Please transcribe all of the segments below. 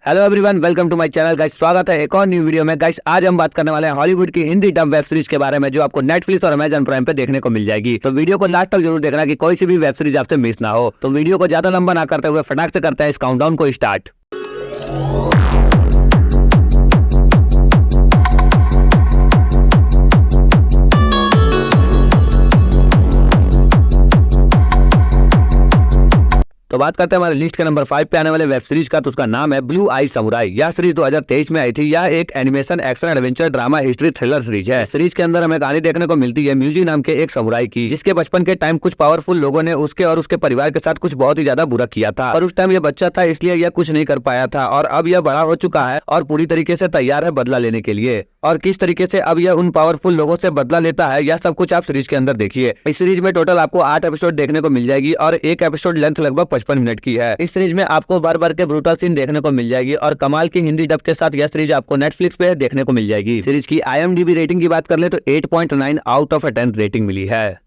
Hello everyone, welcome to my channel guys. स्वागत है एक और न्यू वीडियो में। गाइस आज हम बात करने वाले हैं हॉलीवुड की हिंदी डब वेब सीरीज के बारे में, जो आपको नेटफ्लिक्स और अमेजन प्राइम पे देखने को मिल जाएगी। तो वीडियो को लास्ट तक जरूर देखना कि कोई सी भी वेब सीरीज आपसे मिस ना हो। तो वीडियो को ज्यादा लंबा ना करते हुए फटाक से करते हैं इस काउंटडाउन को स्टार्ट। तो बात करते हैं हमारे लिस्ट के नंबर 5 पे आने वाले वेब सीरीज का। तो उसका नाम है ब्लू आई समुराई। यह सीरीज 2023 में आई थी। यह एक animation action adventure drama history thriller series है। सीरीज के अंदर हमें कहानी देखने को मिलती है म्यूजी नाम के एक समुराई की, जिसके बचपन के टाइम कुछ पावरफुल लोगों ने उसके और उसके परिवार के साथ कुछ बहुत ही ज्यादा बुरा किया था। और उस टाइम ये बच्चा था, इसलिए यह कुछ नहीं कर पाया था। और अब यह बड़ा हो चुका है और पूरी तरीके से तैयार है बदला लेने के लिए। और किस तरीके से अब यह उन पावरफुल लोगों से बदला लेता है, यह सब कुछ आप सीरीज के अंदर देखिए। इस सीरीज में टोटल आपको 8 एपिसोड देखने को मिल जाएगी और एक एपिसोड लेंथ लगभग 55 मिनट की है। इस सीरीज में आपको बार बार के ब्रूटल सीन देखने को मिल जाएगी और कमाल की हिंदी डब के साथ यह सीरीज आपको नेटफ्लिक्स पे देखने को मिल जाएगी। सीरीज की IMDb रेटिंग की बात कर ले तो 8.9 आउट ऑफ 10 रेटिंग मिली है।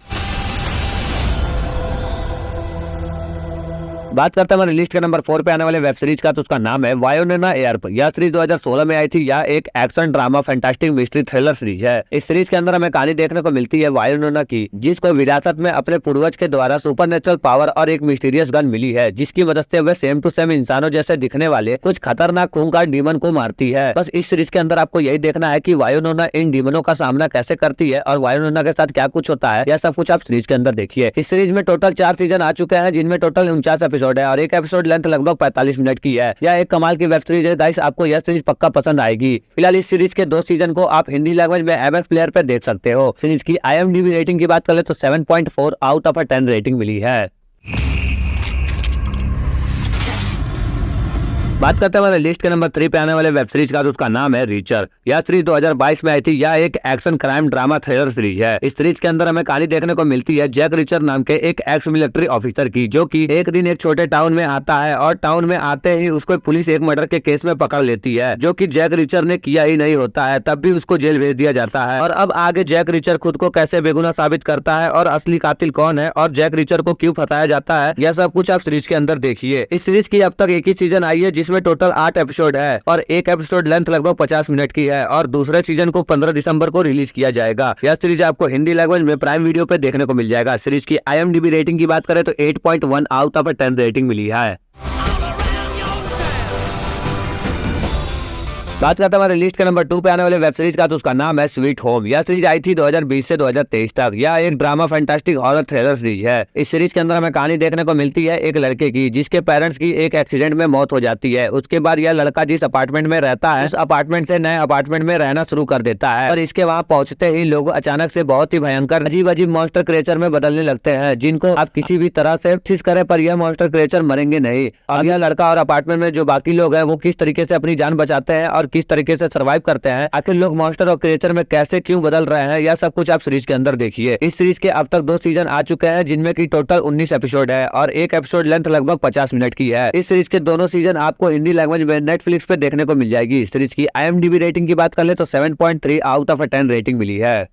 बात करते हैं हमारे लिस्ट के नंबर 4 पे आने वाले वेब सीरीज का। तो उसका नाम है वायोनेना एयर्प। यह सीरीज 2016 में आई थी। यह एक action drama fantastic mystery thriller series है। इस सीरीज के अंदर हमें कहानी देखने को मिलती है वायोनेना की, जिसको विरासत में अपने पूर्वज के द्वारा सुपरनेचुरल पावर और एक मिस्टीरियस गन मिली है, जिसकी मदद से वह सेम टू सेम इंसानों जैसे दिखने वाले कुछ खतरनाक खूंखार डीमन को मारती है। बस इस सीरीज के अंदर आपको यही देखना है कि वायोनेना इन डीमनों का सामना कैसे करती है और वायोनेना के साथ क्या कुछ होता है। यह सब कुछ आप सीरीज के अंदर देखिए। इस सीरीज में टोटल 4 सीजन आ चुके हैं, जिनमें टोटल 49 एपिसोड है और एक एपिसोड लेंथ लगभग 45 मिनट की है। यह एक कमाल की वेब सीरीज है गाइस, आपको यह सीरीज पक्का पसंद आएगी। फिलहाल इस सीरीज के 2 सीजन को आप हिंदी लैंग्वेज में MX प्लेयर पे देख सकते हो। सीरीज की IMDb रेटिंग की बात कर ले तो 7.4 आउट ऑफ 10 रेटिंग मिली है। बात करते हैं हमारे लिस्ट के नंबर 3 पे आने वाले वेब सीरीज का। तो उसका नाम है रीचर। यह सीरीज 2022 में आई थी। यह एक action crime drama thriller series है। इस सीरीज के अंदर हमें कहानी देखने को मिलती है जैक रीचर नाम के एक एक्स मिलिट्री ऑफिसर की, जो कि एक दिन एक छोटे टाउन में आता है और टाउन में आते ही उसको पुलिस एक मर्डर के केस में पकड़ लेती है, जो कि जैक रीचर ने किया ही नहीं होता है। तब भी उसको जेल भेज दिया जाता है। और अब आगे जैक रीचर खुद को कैसे बेगुनाह साबित करता है और असली कातिल कौन है और जैक रीचर को क्यों फंसाया जाता है, यह सब कुछ आप सीरीज के अंदर देखिए। इस सीरीज की अब तक एक ही सीजन आई है, जिसमें टोटल 8 एपिसोड है और एक एपिसोड लेंथ लगभग 50 मिनट की है और दूसरे सीजन को 15 दिसंबर को रिलीज किया जाएगा। यह सीरीज आपको हिंदी लैंग्वेज में प्राइम वीडियो पे देखने को मिल जाएगा। सीरीज की IMDb रेटिंग की बात करें तो 8.1 आउट ऑफ 10 रेटिंग मिली है। बात करते हैं हमारे लिस्ट के नंबर 2 पे आने वाले वेब सीरीज का। तो उसका नाम है स्वीट होम। यह सीरीज आई थी 2020 से 2023 तक। यह एक drama fantastic horror thriller series है। इस सीरीज के अंदर हमें कहानी देखने को मिलती है एक लड़के की, जिसके पेरेंट्स की एक एक्सीडेंट में मौत हो जाती है। उसके बाद यह लड़का जिस अपार्टमेंट में रहता है, उस अपार्टमेंट से नए अपार्टमेंट में रहना शुरू कर देता है। और इसके वहाँ पहुँचते ही लोग अचानक से बहुत ही भयंकर अजीब अजीब मॉन्स्टर क्रिएचर में बदलने लगते हैं, जिनको आप किसी भी तरह से कोशिश करें पर यह मॉन्स्टर क्रिएचर मरेंगे नहीं। और यह लड़का और अपार्टमेंट में जो बाकी लोग हैं वो किस तरीके से अपनी जान बचाते हैं और किस तरीके से सर्वाइव करते हैं, आखिर लोग मॉन्स्टर और क्रिएचर में कैसे क्यों बदल रहे हैं, यह सब कुछ आप सीरीज के अंदर देखिए। इस सीरीज के अब तक 2 सीजन आ चुके हैं, जिनमें की टोटल 19 एपिसोड है और एक एपिसोड लेंथ लगभग 50 मिनट की है। इस सीरीज के दोनों सीजन आपको हिंदी लैंग्वेज में नेटफ्लिक्स पे देखने को मिल जाएगी। सीरीज की IMDb रेटिंग की बात कर ले तो 7.3 आउट ऑफ 10 रेटिंग मिली है।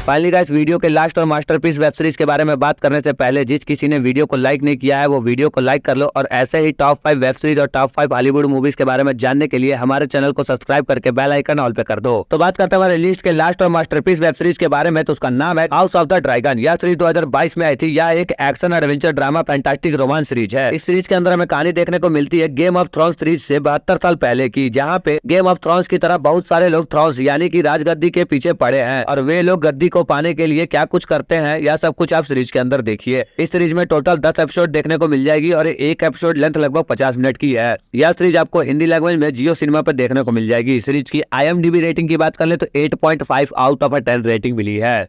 फाइनली गाइस, वीडियो के लास्ट और मास्टरपीस वेब सीरीज के बारे में बात करने से पहले जिस किसी ने वीडियो को लाइक नहीं किया है वो वीडियो को लाइक कर लो और ऐसे ही टॉप 5 वेब सीरीज और टॉप 5 हॉलीवुड मूवीज के बारे में जानने के लिए हमारे चैनल को सब्सक्राइब करके बेल आइकन ऑल पे कर दो। तो बात करते हैं हमारे लिस्ट के लास्ट और मास्टरपीस वेब सीरीज के बारे में। तो उसका नाम है हाउस ऑफ द ड्रैगन। यह सीरीज 2022 में आई थी। यह एक action adventure drama fantastic romance series है। इस सीरीज के अंदर हमें कहानी देखने को मिलती है गेम ऑफ थ्रोन्स सीरीज से 72 साल पहले की, जहाँ पे गेम ऑफ थ्रोन्स की तरह बहुत सारे लोग थ्रोन्स यानी कि राजगद्दी के पीछे पड़े हैं और वे लोग गद्दी को पाने के लिए क्या कुछ करते हैं, यह सब कुछ आप सीरीज के अंदर देखिए। इस सीरीज में टोटल 10 एपिसोड देखने को मिल जाएगी और एक एपिसोड लेंथ लगभग 50 मिनट की है। यह सीरीज आपको हिंदी लैंग्वेज में जियो सिनेमा पर देखने को मिल जाएगी। सीरीज की IMDb रेटिंग की बात कर ले तो 8.5 आउट ऑफ 10 रेटिंग मिली है।